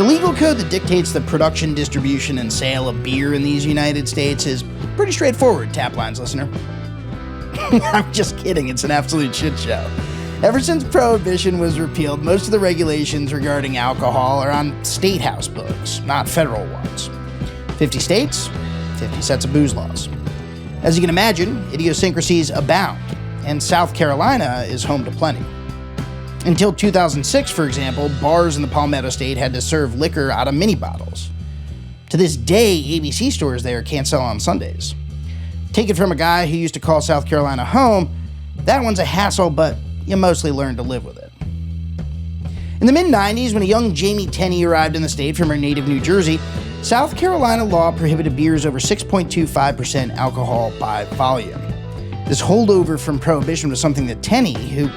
legal code that dictates the production, distribution, and sale of beer in these United States is pretty straightforward, Taplines listener. I'm just kidding, it's an absolute shit show. Ever since Prohibition was repealed, most of the regulations regarding alcohol are on state house books, not federal ones. 50 states, 50 sets of booze laws. As you can imagine, idiosyncrasies abound, and South Carolina is home to plenty. Until 2006, for example, bars in the Palmetto State had to serve liquor out of mini bottles. To this day, ABC stores there can't sell on Sundays. Take it from a guy who used to call South Carolina home, that one's a hassle, but you mostly learn to live with it. In the mid-90s, when a young Jamie Tenny arrived in the state from her native New Jersey, South Carolina law prohibited beers over 6.25% alcohol by volume. This holdover from Prohibition was something that Tenny, who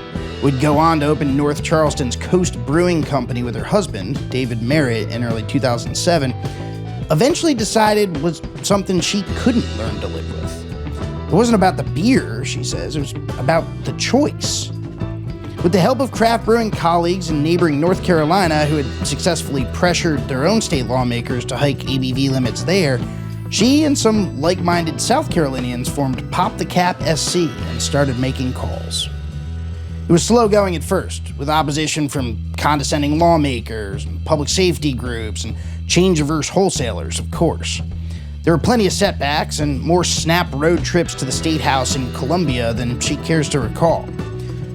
would go on to open North Charleston's COAST Brewing Co. with her husband, David Merritt, in early 2007, eventually decided was something she couldn't learn to live with. It wasn't about the beer, she says, it was about the choice. With the help of craft brewing colleagues in neighboring North Carolina who had successfully pressured their own state lawmakers to hike ABV limits there, she and some like-minded South Carolinians formed Pop the Cap SC and started making calls. It was slow going at first, with opposition from condescending lawmakers, and public safety groups, and change-averse wholesalers, of course. There were plenty of setbacks and more snap road trips to the State House in Columbia than she cares to recall.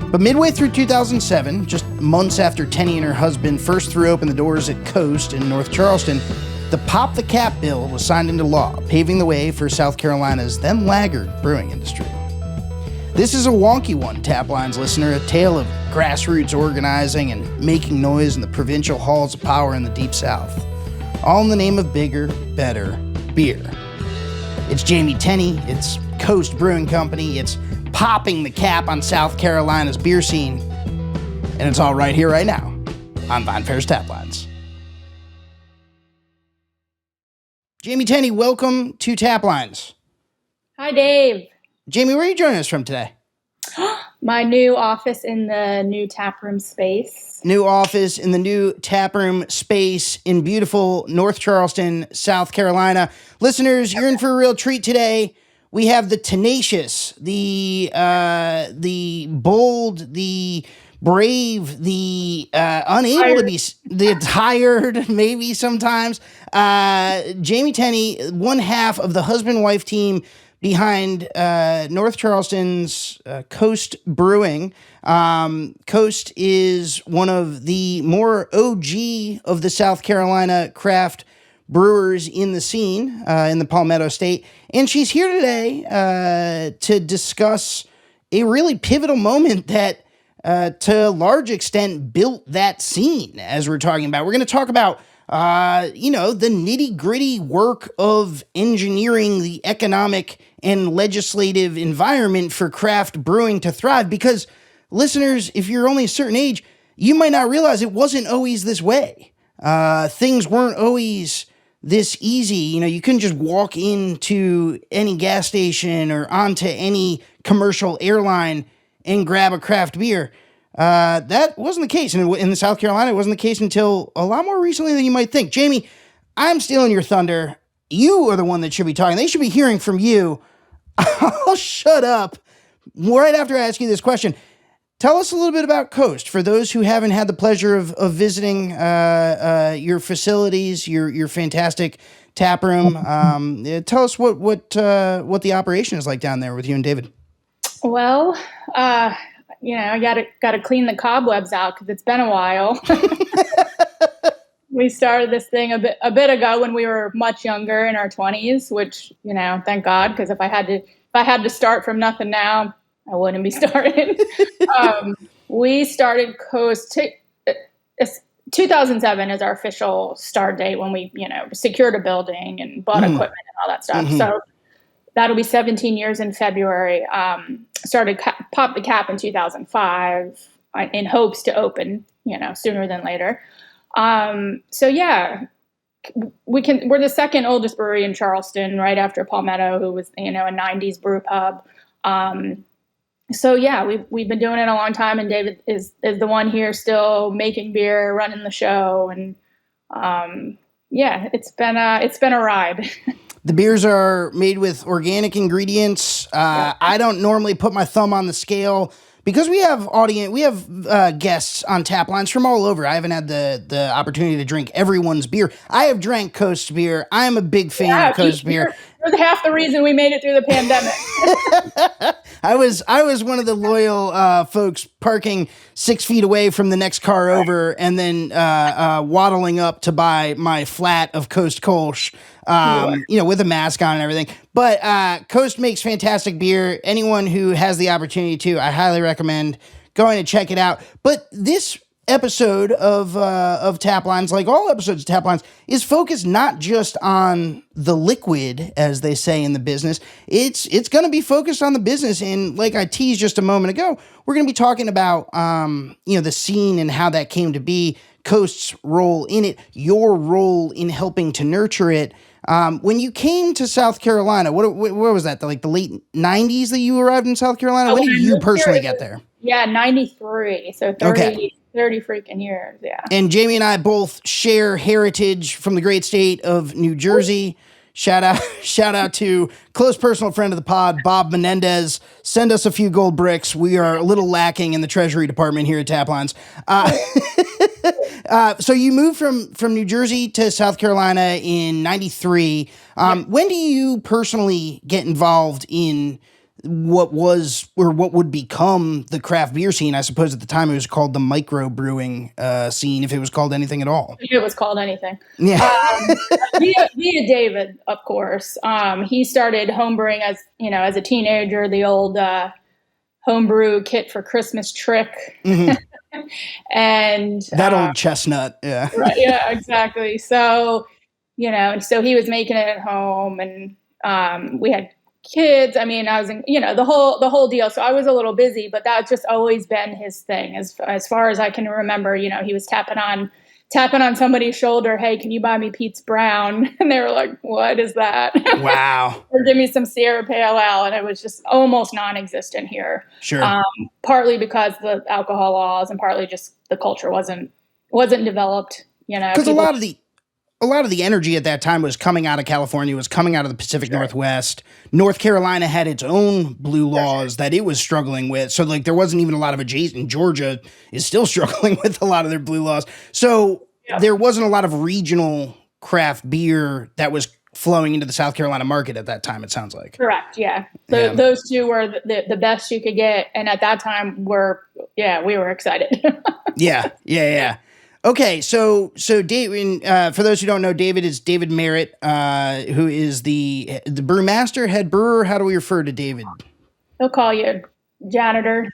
But midway through 2007, just months after Tenny and her husband first threw open the doors at Coast in North Charleston, the Pop the Cap bill was signed into law, paving the way for South Carolina's then laggard brewing industry. This is a wonky one, Taplines listener, a tale of grassroots organizing and making noise in the provincial halls of power in the Deep South, all in the name of bigger, better beer. It's Jamie Tenny, it's COAST Brewing Company, it's popping the cap on South Carolina's beer scene, and it's all right here, right now, on VineFair's Taplines. Jamie Tenny, welcome to Taplines. Hi, Dave. Jamie, where are you joining us from today? My new office in the new taproom space. New office in the new taproom space in beautiful North Charleston, South Carolina. Listeners, you're in for a real treat today. We have the tenacious, the bold, the brave, the unable to be, the tired, maybe sometimes. Jamie Tenny, one half of the husband-wife team behind North Charleston's COAST Brewing. COAST is one of the more OG of the South Carolina craft brewers in the scene in the Palmetto State. And she's here today to discuss a really pivotal moment that to a large extent built that scene, as we're talking about. We're going to talk about the nitty-gritty work of engineering the economic and legislative environment for craft brewing to thrive. Because, listeners, if you're only a certain age, you might not realize it wasn't always this way. Things weren't always this easy. You couldn't just walk into any gas station or onto any commercial airline and grab a craft beer. That wasn't the case. And in South Carolina, it wasn't the case until a lot more recently than you might think. Jamie, I'm stealing your thunder. You are the one that should be talking. They should be hearing from you. I'll shut up right after I ask you this question. Tell us a little bit about COAST for those who haven't had the pleasure of visiting your facilities, your fantastic tap room. Tell us what the operation is like down there with you and David. Well, I gotta clean the cobwebs out because it's been a while. We started this thing a bit ago when we were much younger in our 20s, which, thank God, because if I had to start from nothing now, I wouldn't be starting. We started COAST. 2007 is our official start date when we, secured a building and bought equipment and all that stuff. Mm-hmm. So that'll be 17 years in February. Started Pop the Cap in 2005 in hopes to open, sooner than later. We're the second oldest brewery in Charleston, right after Palmetto, who was, a 90s brew pub. We've been doing it a long time, and David is the one here still making beer, running the show, and Yeah, it's been a ride. The beers are made with organic ingredients. I don't normally put my thumb on the scale because we have guests on Taplines from all over. I haven't had the opportunity to drink everyone's beer. I have drank Coast beer. I am a big fan of Coast beer. You're half the reason we made it through the pandemic. I was one of the loyal folks parking 6 feet away from the next car over and then waddling up to buy my flat of Coast Kolsch, with a mask on and everything. But Coast makes fantastic beer. Anyone who has the opportunity to, I highly recommend going to check it out. But this episode of Taplines, like all episodes of Taplines, is focused not just on the liquid, as they say in the business. It's going to be focused on the business, and like I teased just a moment ago, we're going to be talking about the scene and how that came to be, Coast's role in it, your role in helping to nurture it. When you came to South Carolina, what was that? The late 90s that you arrived in South Carolina? When did you personally get there? Yeah, 93. So 30 freaking years, yeah. And Jamie and I both share heritage from the great state of New Jersey. Shout out to close personal friend of the pod, Bob Menendez. Send us a few gold bricks. We are a little lacking in the Treasury Department here at Taplines. So you moved from New Jersey to South Carolina in 93. When do you personally get involved in what was or what would become the craft beer scene? I suppose at the time it was called the micro brewing scene, if it was called anything at all. It was called anything. Yeah. Via David, of course. He started homebrewing as a teenager, the old homebrew kit for Christmas trick. Mm-hmm. And that old chestnut. Yeah. Right, yeah, exactly. So, so he was making it at home, and we had kids. I mean, I was in, the whole deal. So I was a little busy, but that's just always been his thing. As far as I can remember, he was tapping on somebody's shoulder. Hey, can you buy me Pete's Brown? And they were like, what is that? Wow. Or give me some Sierra Pale Ale. And it was just almost non-existent here. Sure. Partly because the alcohol laws and partly just the culture wasn't developed, Because a lot of the energy at that time was coming out of California, was coming out of the Pacific Northwest. North Carolina had its own blue laws that it was struggling with. So there wasn't even a lot of adjacent. Georgia is still struggling with a lot of their blue laws. So there wasn't a lot of regional craft beer that was flowing into the South Carolina market at that time, it sounds like. Correct. Yeah. Those two were the best you could get. And at that time we were excited. Yeah. Okay, so David, for those who don't know, David is David Merritt, who is the brewmaster, head brewer. How do we refer to David? He'll call you janitor.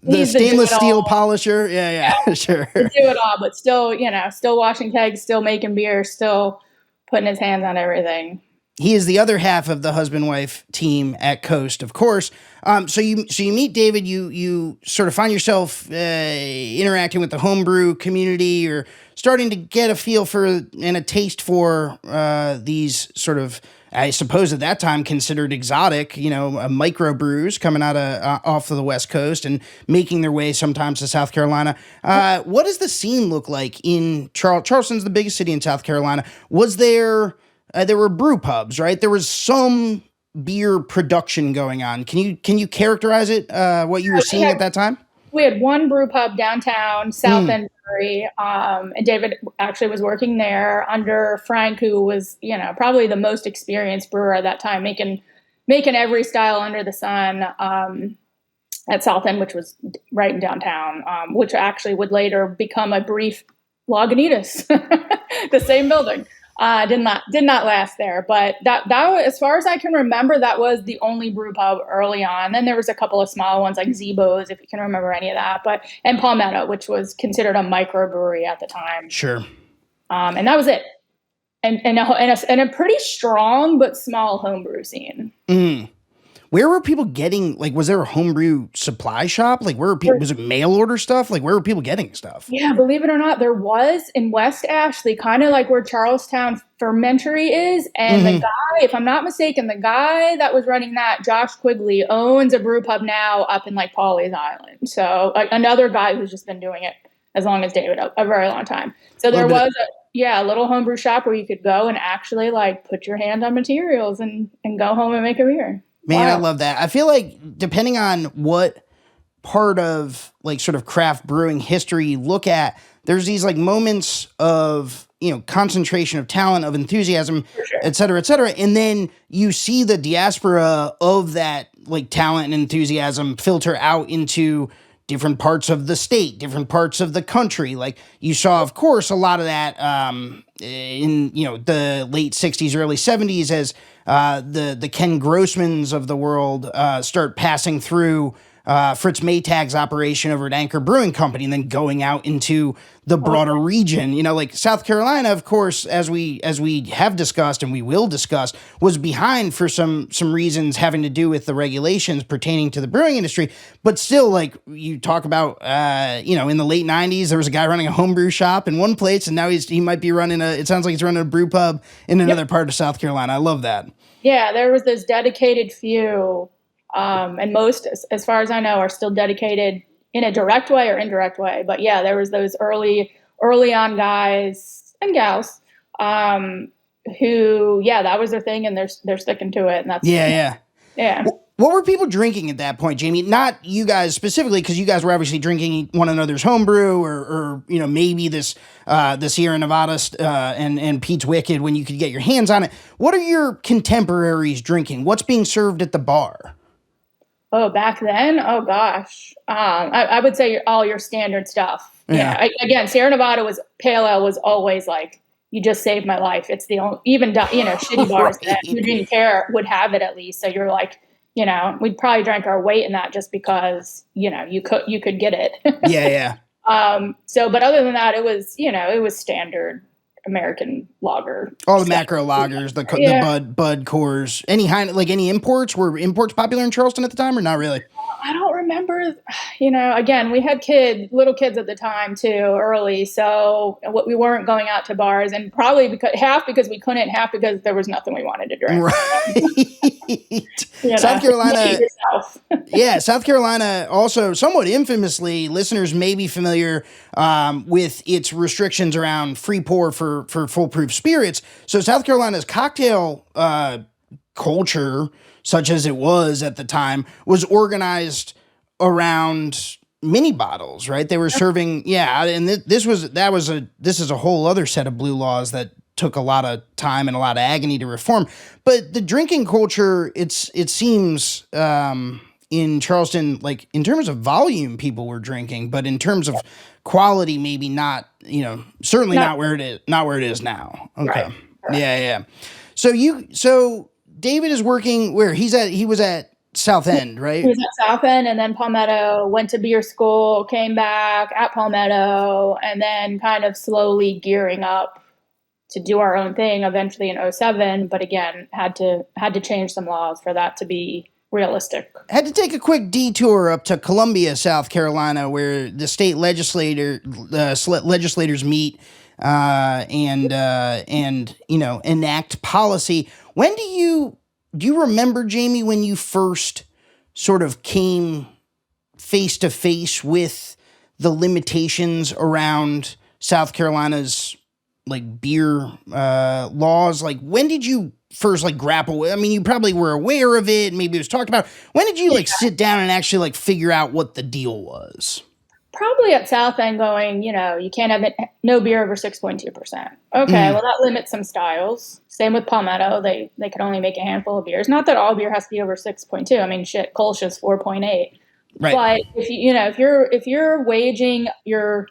The stainless steel polisher. Yeah, sure. Do it all, but still, still washing kegs, still making beer, still putting his hands on everything. He is the other half of the husband-wife team at Coast, of course. So you meet David. You sort of find yourself interacting with the homebrew community, or starting to get a feel for and a taste for these sort of, I suppose at that time considered exotic, microbrews coming out of off of the West Coast and making their way sometimes to South Carolina. What does the scene look like in Charleston's the biggest city in South Carolina? Was there were brew pubs, right? There was some beer production going on. Can you characterize it? What you were seeing at that time? We had one brew pub downtown, South End, and David actually was working there under Frank, who was probably the most experienced brewer at that time, making every style under the sun at South End, which was right in downtown, which actually would later become a brief Lagunitas, the same building. Did not last there, but that was, as far as I can remember, that was the only brew pub early on. Then there was a couple of small ones like Zebo's, if you can remember any of that, and Palmetto, which was considered a microbrewery at the time. Sure. And that was it. And a pretty strong but small homebrew scene. Mm. Where were people getting, was there a homebrew supply shop? Where were people, was it mail order stuff? Where were people getting stuff? Yeah, believe it or not, there was in West Ashley, kind of like where Charlestown Fermentary is. And the guy, if I'm not mistaken, the guy that was running that, Josh Quigley, owns a brew pub now up in Pawleys Island. So another guy who's just been doing it as long as David, a very long time. So there was a little homebrew shop where you could go and actually like put your hand on materials and go home and make a beer. Man, wow. I love that. I feel like depending on what part of like sort of craft brewing history you look at, there's these like moments of, you know, concentration of talent, of enthusiasm, sure, et cetera, et cetera. And then you see the diaspora of that like talent and enthusiasm filter out into different parts of the state, different parts of the country. Like you saw, of course, a lot of that in, you know, the late 60s, early 70s as the Ken Grossmans of the world start passing through Fritz Maytag's operation over at Anchor Brewing Company and then going out into the broader region. You know, like South Carolina, of course, as we have discussed and we will discuss, was behind for some reasons having to do with the regulations pertaining to the brewing industry. But still, like you talk about, you know, in the late 90s, there was a guy running a homebrew shop in one place, and now he might be running it sounds like he's running a brew pub in another part of South Carolina. I love that. Yeah, there was this dedicated few. And most, as far as I know, are still dedicated in a direct way or indirect way. But yeah, there was those early on guys and gals who, that was their thing, and they're sticking to it. And that's yeah. What were people drinking at that point, Jamie? Not you guys specifically, because you guys were obviously drinking one another's homebrew, or you know, maybe this Sierra Nevada and Pete's Wicked when you could get your hands on it. What are your contemporaries drinking? What's being served at the bar? Oh, back then? Oh, gosh. I would say all your standard stuff. Yeah. Again, Sierra Nevada Pale Ale was always like, you just saved my life. It's the only, even, you know, shitty bars that who didn't care would have it at least. So you're like, you know, we'd probably drank our weight in that just because, you know, you could get it. Yeah. But other than that, it was, you know, it was standard American lager. All the macro lagers, the Bud Coors. Any imports? Were imports popular in Charleston at the time or not really? I don't remember. You know, again, we had little kids at the time too, early. So we weren't going out to bars, and probably half because we couldn't, half because there was nothing we wanted to drink. Right. South Carolina. South Carolina also somewhat infamously, listeners may be familiar with its restrictions around free pour for full-proof spirits. So South Carolina's cocktail culture, such as it was at the time, was organized around mini bottles, right? They were serving, and this is a whole other set of blue laws that took a lot of time and a lot of agony to reform. But the drinking culture, it seems in Charleston, like in terms of volume, people were drinking, but in terms of quality, maybe not. You know, certainly not where it is now. Okay, right. Yeah. So David is working where he was at South End, right? He was at South End and then Palmetto, went to beer school, came back at Palmetto, and then kind of slowly gearing up to do our own thing eventually in 2007. But again, had to change some laws for that to be realistic. Had to take a quick detour up to Columbia, South Carolina, where the state legislators meet and you know, enact policy. When do you remember, Jamie, when you first sort of came face to face with the limitations around South Carolina's like beer laws? Like, when did you first like grapple with? I mean, you probably were aware of it, maybe it was talked about. When did you like sit down and actually like figure out what the deal was? Probably at South End, going, you know, you can't have no beer over 6.2%. Okay, well, that limits some styles. Same with Palmetto. They could only make a handful of beers. Not that all beer has to be over 6.2. I mean, shit, Kolsch's 4.8. Right. But if you're waging your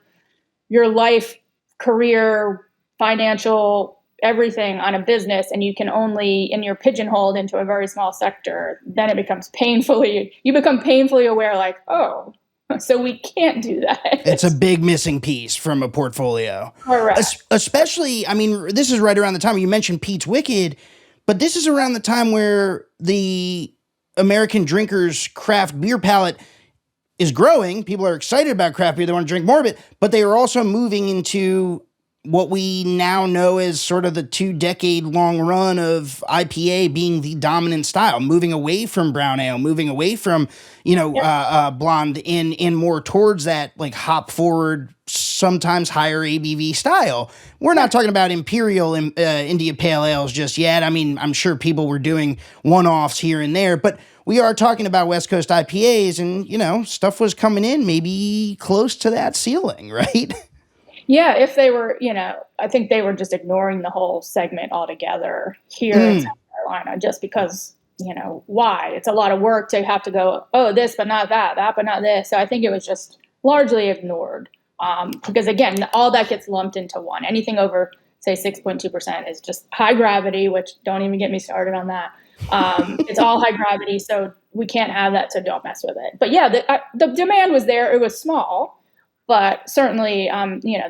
life, career, financial, everything on a business, and you you're pigeonholed into a very small sector, then it becomes you become painfully aware, like, oh, so we can't do that. It's a big missing piece from a portfolio. Correct. Especially, I mean, this is right around the time you mentioned Pete's Wicked, but this is around the time where the American drinkers' craft beer palate is growing. People are excited about craft beer. They want to drink more of it, but they are also moving into what we now know as sort of the 2-decade-long run of IPA being the dominant style, moving away from brown ale, moving away from, blonde in more towards that like hop forward sometimes higher ABV style. We're not talking about Imperial India Pale Ales just yet. I mean, I'm sure people were doing one-offs here and there, but we are talking about West Coast IPAs, and, stuff was coming in maybe close to that ceiling, right? Yeah, if they were, I think they were just ignoring the whole segment altogether here in South Carolina just because, why? It's a lot of work to have to go, oh, this, but not that, that, but not this. So I think it was just largely ignored because, again, all that gets lumped into one. Anything over, say, 6.2% is just high gravity, which don't even get me started on that. It's all high gravity, so we can't have that, so don't mess with it. But yeah, the demand was there. It was small. But certainly,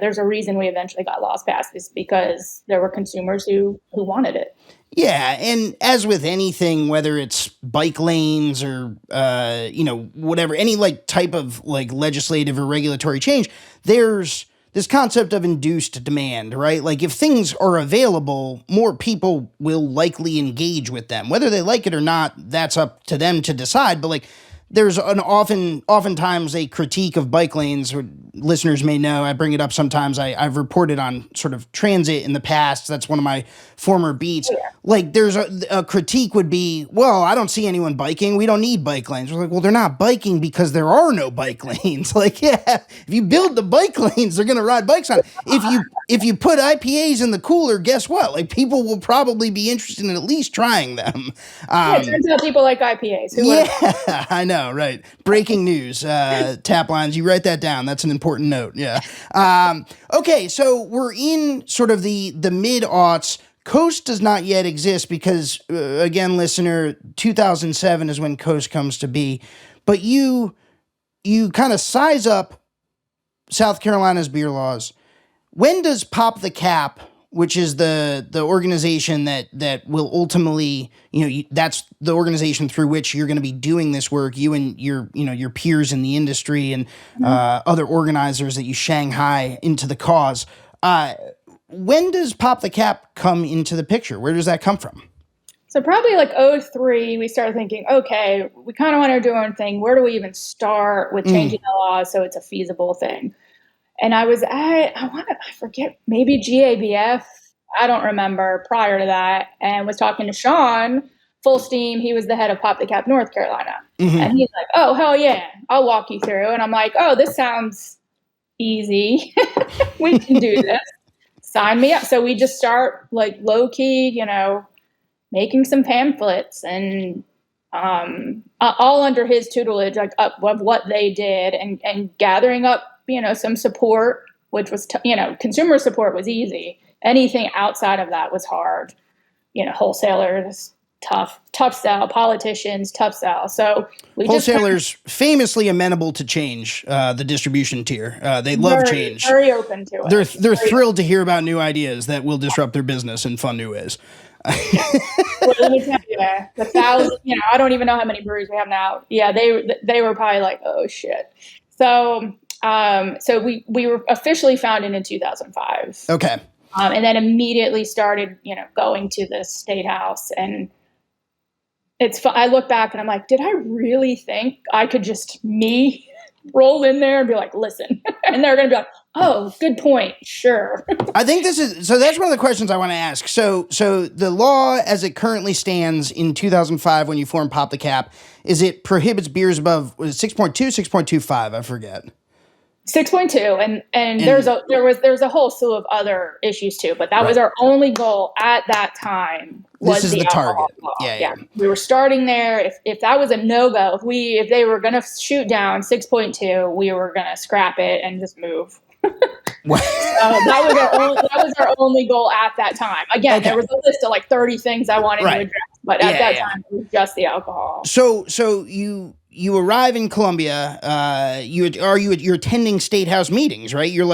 there's a reason we eventually got laws passed is because there were consumers who wanted it. Yeah, and as with anything, whether it's bike lanes or whatever, any type of legislative or regulatory change, there's this concept of induced demand, right? Like if things are available, more people will likely engage with them. Whether they like it or not, that's up to them to decide. But there's oftentimes a critique of bike lanes, or listeners may know, I bring it up sometimes. I've reported on sort of transit in the past. That's one of my former beats. Yeah. There's a critique would be, well, I don't see anyone biking. We don't need bike lanes. We're like, well, they're not biking because there are no bike lanes. If you build the bike lanes, they're going to ride bikes on it. If you put IPAs in the cooler, guess what? People will probably be interested in at least trying them. It turns out people like IPAs. Yeah, I know, right? Breaking news, Taplines. You write that down. That's an important note. Yeah. Okay, so we're in sort of the mid-aughts. COAST does not yet exist because, again, listener, 2007 is when COAST comes to be. But you kind of size up South Carolina's beer laws. When does Pop the Cap, which is the organization that will ultimately, that's the organization through which you're going to be doing this work, you and your peers in the industry and other organizers that you Shanghai into the cause. When does Pop the Cap come into the picture? Where does that come from? So probably 03, we started thinking, okay, we kind of want to do our own thing. Where do we even start with changing the laws so it's a feasible thing? And I was at, I forget, maybe GABF, I don't remember, prior to that, and was talking to Sean Full Steam. He was the head of Pop the Cap North Carolina. Mm-hmm. And he's like, oh, hell yeah, I'll walk you through. And I'm like, oh, this sounds easy. We can do this. Sign me up. So we just start low key, making some pamphlets and all under his tutelage, of what they did and gathering up, some support, which was, consumer support was easy. Anything outside of that was hard. Wholesalers, tough sell. Politicians, tough sell. So wholesalers famously amenable to change, the distribution tier. They love change. Very open to it. They're thrilled to hear about new ideas that will disrupt their business in fun new ways. Well, let me tell you, the 1,000. I don't even know how many breweries we have now. Yeah, they were probably like, oh shit. So we were officially founded in 2005. Okay. And then immediately started, going to the State House, and I look back and I'm like, did I really think I could just roll in there and be like, listen, and they're going to be like, oh, good point. Sure. I think that's one of the questions I want to ask. So the law as it currently stands in 2005, when you formed Pop the Cap, is it prohibits beers above 6.2, 6.25? I forget. 6.2, and there's a whole slew of other issues too, but that was our only goal at that time. This is the target. Yeah. We were starting there. If that was a no-go, if they were going to shoot down 6.2, we were going to scrap it and just move. That was our only goal at that time. Again, there was a list of 30 things I wanted to address, but at that time it was just the alcohol. So you arrive in Columbia. You're attending State House meetings, right? You're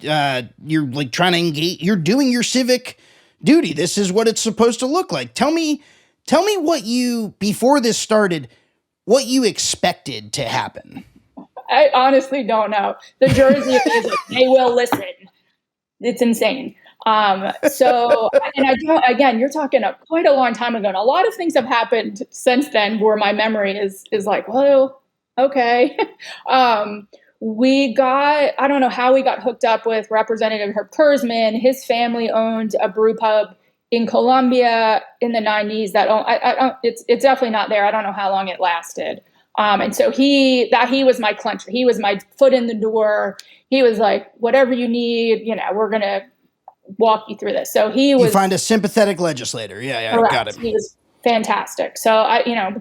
trying to engage. You're doing your civic duty. This is what it's supposed to look like. Tell me what before this started, what you expected to happen. I honestly don't know. The Jersey is they will listen. It's insane. And again, you're talking quite a long time ago, and a lot of things have happened since then where my memory is like, well, okay. I don't know how we got hooked up with Representative Herb Kurzman. His family owned a brew pub in Colombia in the 90s it's definitely not there. I don't know how long it lasted. And so he was my clincher. He was my foot in the door. He was like, whatever you need, we're going to walk you through this. So you find a sympathetic legislator. Yeah, correct. Got it. He was fantastic. So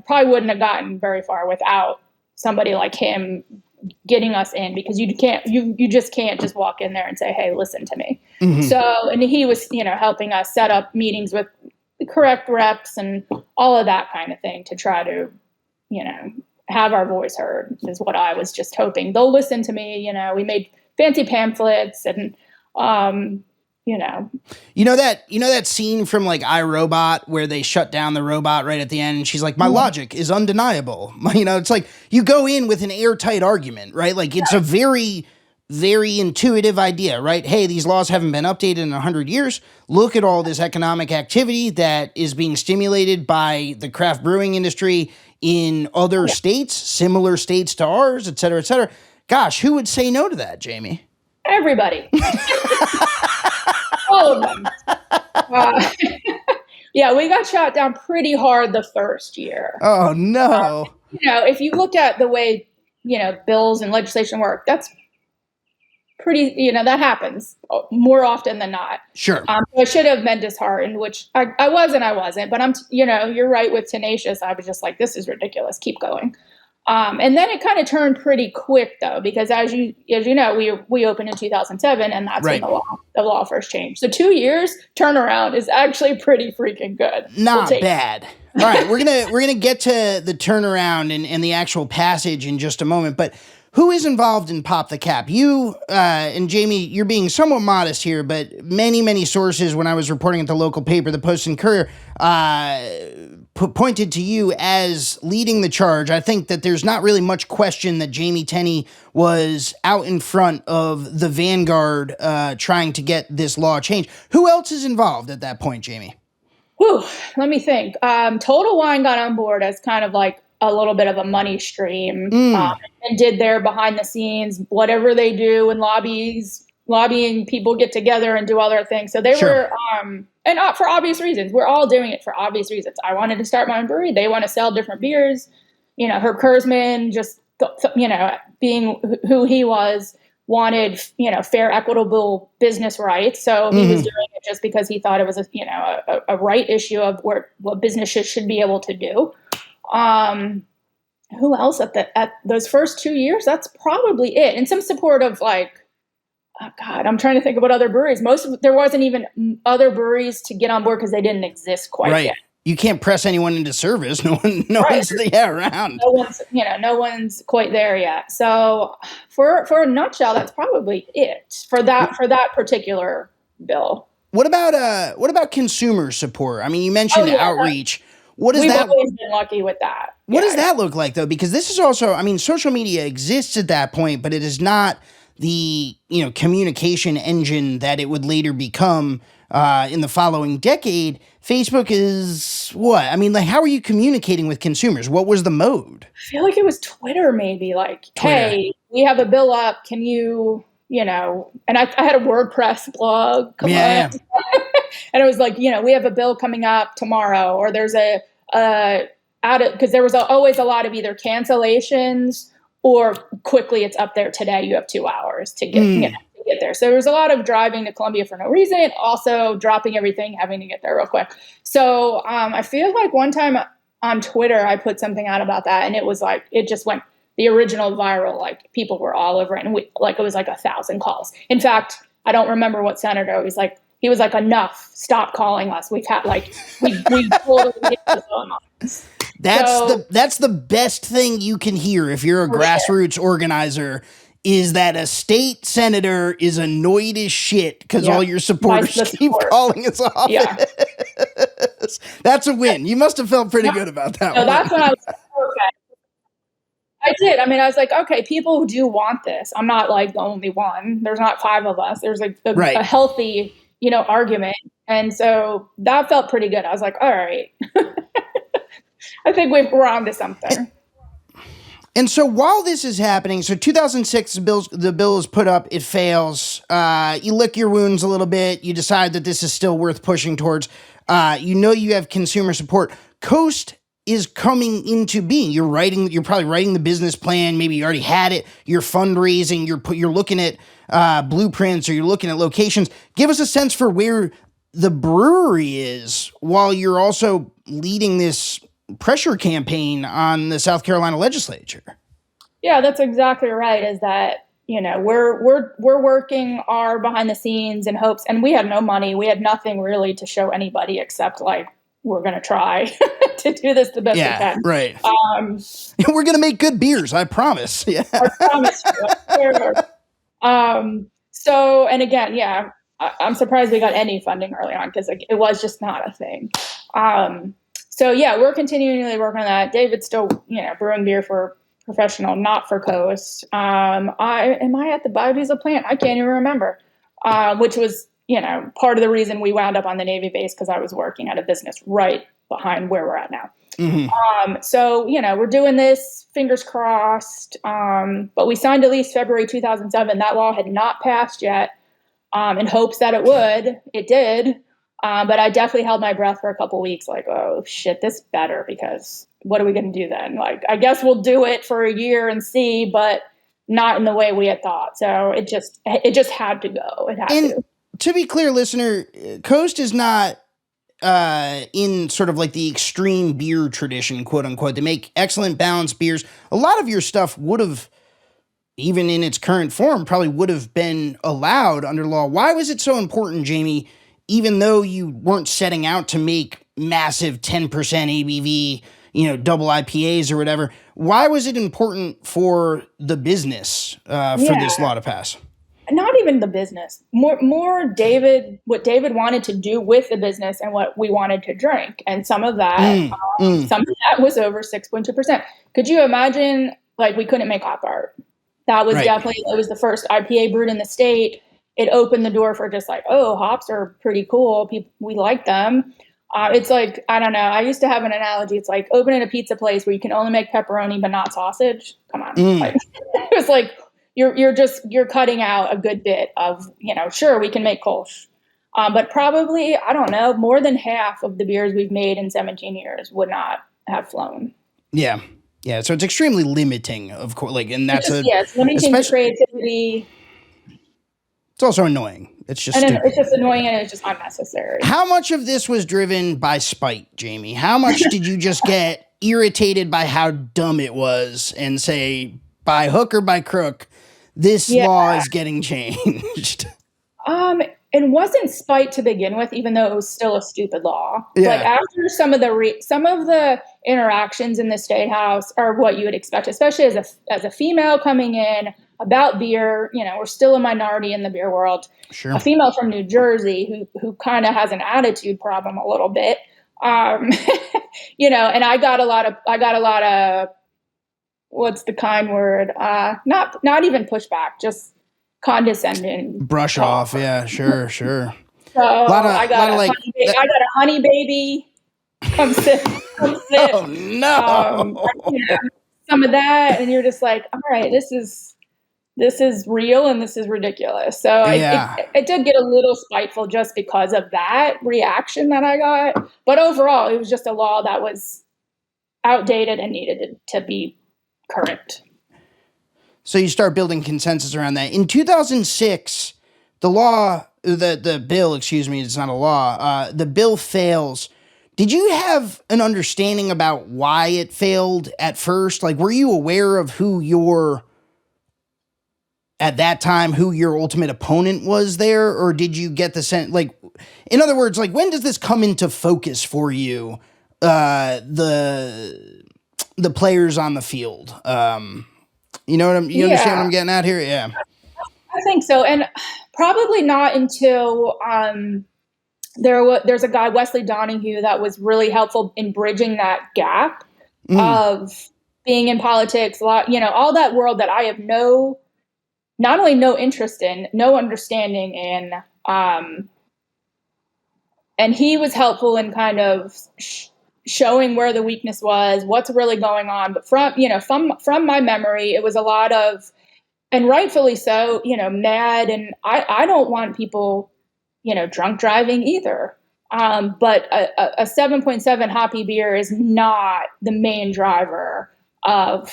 probably wouldn't have gotten very far without somebody like him getting us in, because you just can't just walk in there and say, hey, listen to me. Mm-hmm. So, and he was, helping us set up meetings with the correct reps and all of that kind of thing to try to, have our voice heard, is what I was just hoping. They'll listen to me. We made fancy pamphlets and, that scene from like iRobot where they shut down the robot right at the end and she's like, my logic is undeniable. It's like you go in with an airtight argument, right? Like it's a very, very intuitive idea, right? Hey, these laws haven't been updated in 100 years. Look at all this economic activity that is being stimulated by the craft brewing industry in other states, similar states to ours, et cetera, et cetera. Gosh, who would say no to that, Jamie? Everybody. All of them. We got shot down pretty hard the first year. Oh, no. If you look at the way, bills and legislation work, that's pretty, that happens more often than not. Sure. So I should have been disheartened, which I was and I wasn't. But you're right with Tenacious. I was just like, this is ridiculous. Keep going. And then it kind of turned pretty quick, though, because as you know, we opened in 2007, and that's when the law first changed. So 2 years turnaround is actually pretty freaking good. Not bad. All right, we're gonna get to the turnaround and the actual passage in just a moment, but who is involved in Pop the Cap? You and Jamie, you're being somewhat modest here, but many sources, when I was reporting at the local paper, the Post and Courier, pointed to you as leading the charge. I think that there's not really much question that Jamie Tenny was out in front of the vanguard trying to get this law changed. Who else is involved at that point, Jamie? Whew, let me think. Total Wine got on board as kind of like a little bit of a money stream and did their behind the scenes, whatever they do, and lobbying people get together and do other things. So they were, and for obvious reasons. We're all doing it for obvious reasons. I wanted to start my own brewery. They want to sell different beers. Herb Kurzman, just, being who he was, wanted, fair, equitable business rights. So he was doing it just because he thought it was a right issue of what businesses should be able to do. Who else at those first 2 years? That's probably it. And some support of like, oh God, I'm trying to think of what other breweries. There wasn't even other breweries to get on board because they didn't exist quite yet. You can't press anyone into service. No one's around. No one's quite there yet. So for a nutshell, that's probably it for that particular bill. What about consumer support? I mean, you mentioned outreach. We've always been lucky with that. What does that look like, though? Because this is also, I mean, social media exists at that point, but it is not the, communication engine that it would later become in the following decade. Facebook is what? I mean, like, how are you communicating with consumers? What was the mode? I feel like it was Twitter, maybe. Like, hey, we have a bill up. Can you, and I had a WordPress blog. Yeah. And it was like, we have a bill coming up tomorrow, or there's because there was always a lot of either cancellations or quickly it's up there today. You have 2 hours to get, to get there. So there was a lot of driving to Columbia for no reason, also dropping everything, having to get there real quick. So I feel like one time on Twitter, I put something out about that, and it was like, it just went the original viral, like people were all over it, and it was like 1,000 calls. In fact, I don't remember what senator was like. He was like, enough, stop calling us. We've had we totally hit the phone on us. That's the best thing you can hear if you're a grassroots organizer, is that a state senator is annoyed as shit because all your supporters keep calling us off. Yeah. That's a win. You must have felt pretty good about that one. That's when I was like, okay. I did. I mean, I was like, okay, people do want this. I'm not like the only one. There's not 5 of us. There's a healthy, argument. And so that felt pretty good. I was like, all right, I think we're on to something. And so while this is happening, so 2006, the bill is put up, it fails. You lick your wounds a little bit. You decide that this is still worth pushing towards. You have consumer support. COAST is coming into being. You're probably writing the business plan. Maybe you already had it. You're fundraising. You're looking at blueprints, or you're looking at locations. Give us a sense for where the brewery is while you're also leading this pressure campaign on the South Carolina legislature. Yeah, that's exactly right. Is that, we're working our behind the scenes in hopes, and we had no money. We had nothing really to show anybody except like, we're going to try to do this the best we can. Right. We're going to make good beers. I promise. Yeah. I promise you. So, and again, I'm surprised we got any funding early on, because it was just not a thing. So yeah, we're continually working on that. David's still, brewing beer for professional, not for COAST. Am I at the biodiesel plant? I can't even remember. Which was, part of the reason we wound up on the Navy base, because I was working at a business right behind where we're at now. Mm-hmm. So, we're doing this, fingers crossed. But we signed a lease February 2007. That law had not passed yet, in hopes that it would. It did. But I definitely held my breath for a couple weeks, like, oh shit, this better, because what are we going to do then? Like, I guess we'll do it for a year and see, but not in the way we had thought. So it just had to go. It had to. To be clear, listener, COAST is not in sort of like the extreme beer tradition, quote unquote. They make excellent balanced beers. A lot of your stuff would have, even in its current form, probably would have been allowed under law. Why was it so important, Jamie, even though you weren't setting out to make massive 10% ABV, double IPAs or whatever? Why was it important for the business for this law to pass? Not even the business, more what David wanted to do with the business and what we wanted to drink. And some of that was over 6.2%. Could you imagine, like, we couldn't make hop art? That was definitely, it was the first IPA brewed in the state. It opened the door for just like, oh, hops are pretty cool. We like them. It's like, I don't know. I used to have an analogy. It's like opening a pizza place where you can only make pepperoni, but not sausage. Come on. Like, it was like, you're cutting out a good bit of, sure, we can make Kolsch. But probably, I don't know, more than half of the beers we've made in 17 years would not have flown. Yeah. Yeah. So it's extremely limiting, of course. Like, and that's it's limiting to creativity. It's also annoying. It's just it's just annoying, and it's just unnecessary. How much of this was driven by spite, Jamie? How much did you just get irritated by how dumb it was and say, by hook or by crook, this law is getting changed? It wasn't spite to begin with, even though it was still a stupid law. Yeah. Like, after some of the interactions in the State House are what you would expect, especially as a female coming in about beer. We're still a minority in the beer world. Sure. A female from New Jersey who kind of has an attitude problem a little bit. And I got a lot of what's the kind word? Not even pushback, just condescending. Brush off. Yeah, sure. So I got a honey baby. Come sit. Oh no. Some of that, and you're just like, all right, this is real and this is ridiculous. So it did get a little spiteful just because of that reaction that I got. But overall, it was just a law that was outdated and needed to be current. So you start building consensus around that. In 2006, the bill, it's not a law, the bill fails. Did you have an understanding about why it failed at first? Like, were you aware of who your ultimate opponent was there? Or did you get the sense, like, in other words, like, when does this come into focus for you, the players on the field? You understand what I'm getting at here? Yeah. I think so. And probably not until there's a guy, Wesley Donahue, that was really helpful in bridging that gap of being in politics, all that world that I have not only no interest in, no understanding in. And he was helpful in kind of showing where the weakness was, what's really going on. But from my memory, it was a lot of, and rightfully so, mad. And I don't want people, drunk driving either. But a 7.7 hoppy beer is not the main driver of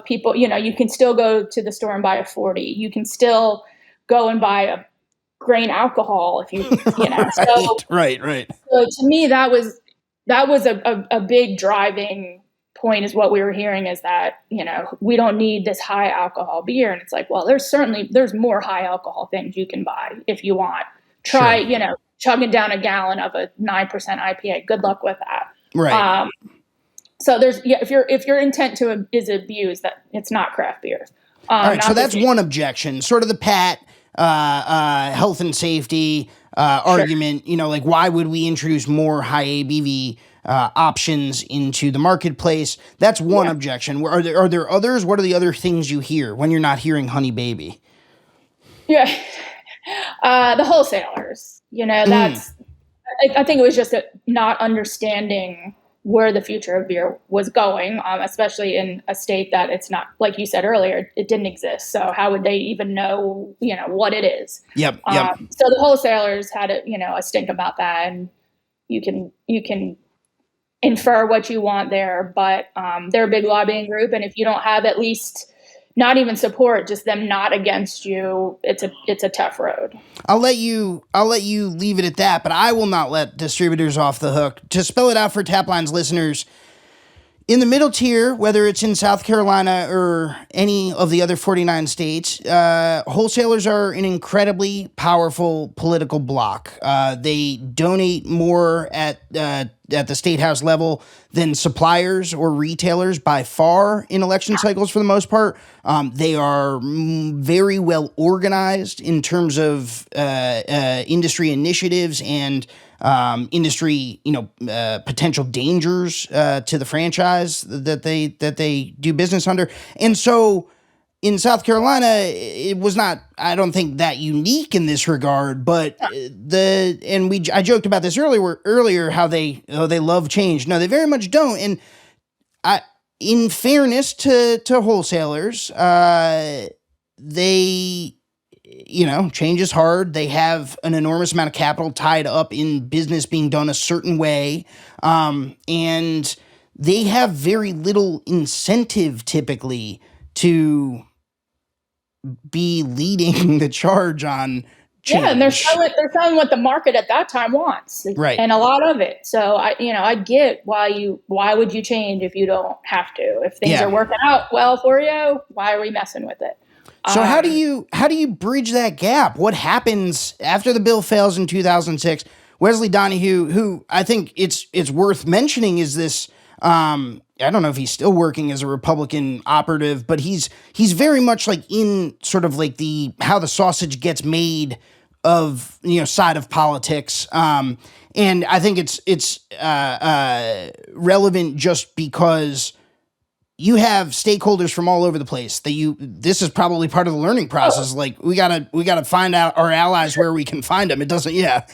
people. You can still go to the store and buy a 40. You can still go and buy a grain alcohol if you know. Right. So to me, that was a big driving point, is what we were hearing, is that, we don't need this high alcohol beer. And it's like, well, there's more high alcohol things you can buy if you want. Try, Sure. chugging down a gallon of a 9% IPA. Good luck with that. Right. So if your intent is abuse, that it's not craft beer. All right. So that's one objection, sort of the pat, health and safety, argument, like why would we introduce more high ABV options into the marketplace? That's one objection. Are there others? What are the other things you hear when you're not hearing Honey Baby? Yeah. The wholesalers, that's, I think it was just not understanding where the future of beer was going, especially in a state that it's not, like you said earlier, it didn't exist. So how would they even know, what it is? Yep. So the wholesalers had a stink about that, and you can infer what you want there, but they're a big lobbying group, and if you don't have at least not even support, just them not against you, it's a tough road. I'll let you leave it at that, but I will not let distributors off the hook. To spell it out for Taplines listeners, in the middle tier, whether it's in South Carolina or any of the other 49 states, wholesalers are an incredibly powerful political bloc. They donate more at the state house level than suppliers or retailers by far in election cycles for the most part. They are very well organized in terms of industry initiatives and industry, potential dangers to the franchise that they do business under. And so in South Carolina, it was not, I don't think, that unique in this regard, but I joked about this earlier how they love change. No, they very much don't. And in fairness to wholesalers, they, change is hard. They have an enormous amount of capital tied up in business being done a certain way. And they have very little incentive typically to be leading the charge on change. Yeah, and they're selling what the market at that time wants, right? And a lot of it. So I get why would you change if you don't have to? If things are working out well for you, why are we messing with it? So how do you bridge that gap? What happens after the bill fails in 2006? Wesley Donahue, who I think it's worth mentioning, is this. I don't know if he's still working as a Republican operative, but he's very much like in sort of like the how the sausage gets made of side of politics. And I think it's relevant just because you have stakeholders from all over the place this is probably part of the learning process. Like we gotta find out our allies where we can find them. It doesn't. Yeah.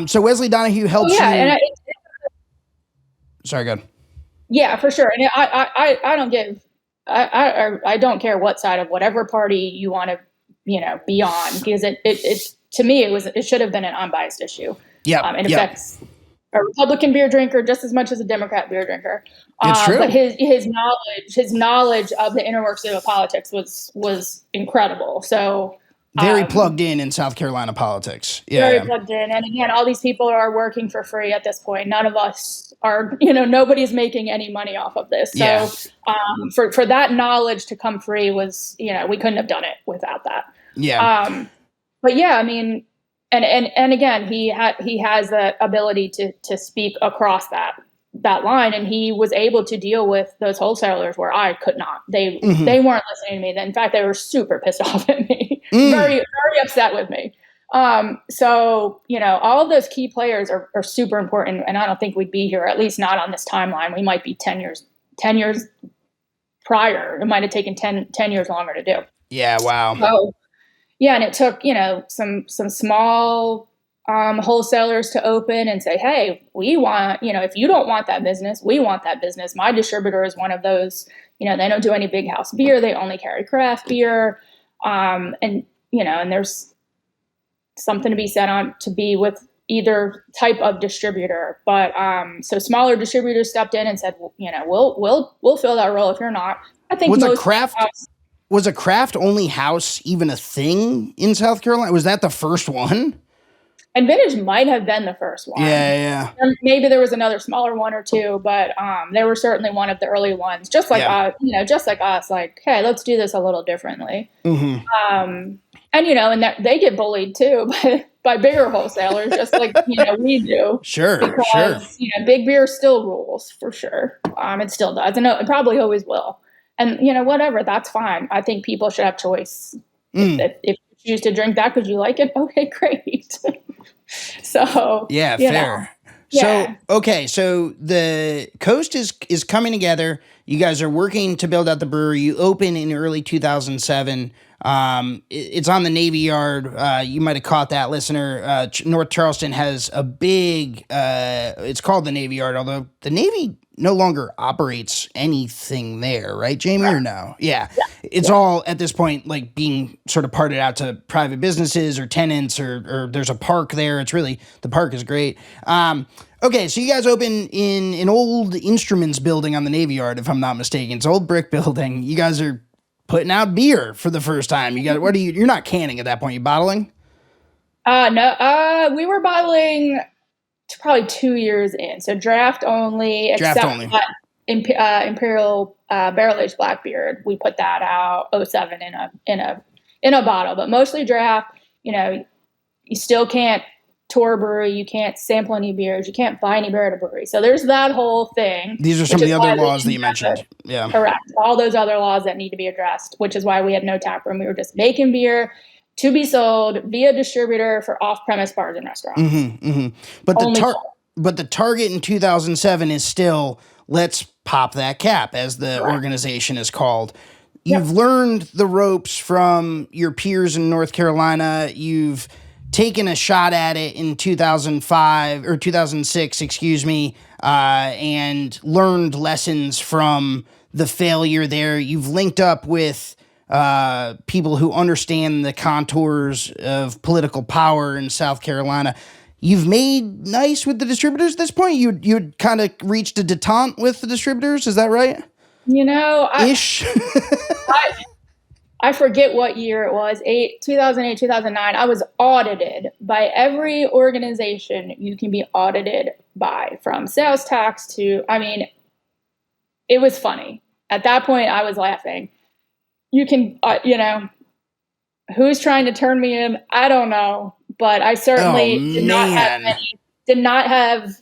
So Wesley Donahue helps you. And Sorry, go ahead. Yeah, for sure. And I don't give, I don't care what side of whatever party you want to, be on, because it to me, it should have been an unbiased issue. Yeah. It affects a Republican beer drinker just as much as a Democrat beer drinker. It's true. But his knowledge of the inner workings of politics was incredible. So very plugged in South Carolina politics. Yeah. Very plugged in. And again, all these people are working for free at this point. None of us are, nobody's making any money off of this. So for that knowledge to come free was, we couldn't have done it without that. Yeah. But yeah, I mean, and again, he has the ability to speak across that line, and he was able to deal with those wholesalers where I could not. They weren't listening to me. In fact, they were super pissed off at me, very, very upset with me. So all of those key players are super important, and I don't think we'd be here, at least not on this timeline. We might be 10 years prior. It might have taken 10 years longer to do. Yeah. Wow. So, yeah, and it took some small wholesalers to open and say, hey, we want, if you don't want that business, we want that business. My distributor is one of those, they don't do any big house beer. They only carry craft beer. And there's something to be said on to be with either type of distributor. But so smaller distributors stepped in and said, we'll fill that role if you're not. I think was a craft only house even a thing in South Carolina? Was that the first one? And Vintage might have been the first one. Yeah. Maybe there was another smaller one or two, but they were certainly one of the early ones. Just like us, like, hey, let's do this a little differently. Mm-hmm. And they get bullied too by bigger wholesalers, just like we do. Sure. Big beer still rules for sure. It still does, and it probably always will. And whatever, that's fine. I think people should have choice. If you choose to drink that because you like it, okay, great. So yeah, fair. Yeah. So the Coast is coming together. You guys are working to build out the brewery. You open in early 2007. It's on the Navy Yard. You might have caught that, listener. North Charleston has a big, it's called the Navy Yard, although the Navy no longer operates anything there, right, Jamie, or no? Yeah. It's all, at this point, like being sort of parted out to private businesses or tenants, or there's a park there. It's really, the park is great. Okay, so you guys open in an old instruments building on the Navy Yard, if I'm not mistaken. It's an old brick building. You guys are putting out beer for the first time. You're not canning at that point, you bottling? No, we were bottling probably 2 years in. So draft only, Imperial barrel-aged Blackbeard. We put that out 2007 in a bottle, but mostly draft. You still can't tour a brewery, you can't sample any beers, you can't buy any beer at a brewery. So there's that whole thing. These are some of the other laws that you mentioned. Yeah. Correct. All those other laws that need to be addressed, which is why we had no tap room. We were just making beer to be sold via distributor for off-premise bars and restaurants. Mm-hmm, mm-hmm. But the target in 2007 is still, let's pop that cap, as the organization is called. You've learned the ropes from your peers in North Carolina. You've taken a shot at it in 2005 or 2006, and learned lessons from the failure there. You've linked up with people who understand the contours of political power in South Carolina. You've made nice with the distributors at this point? You'd kind of reached a detente with the distributors, is that right? Ish. I forget what year it was, 2008, 2009. I was audited by every organization you can be audited by, from sales tax to, it was funny. At that point, I was laughing. You can, who's trying to turn me in? I don't know, but I certainly did not have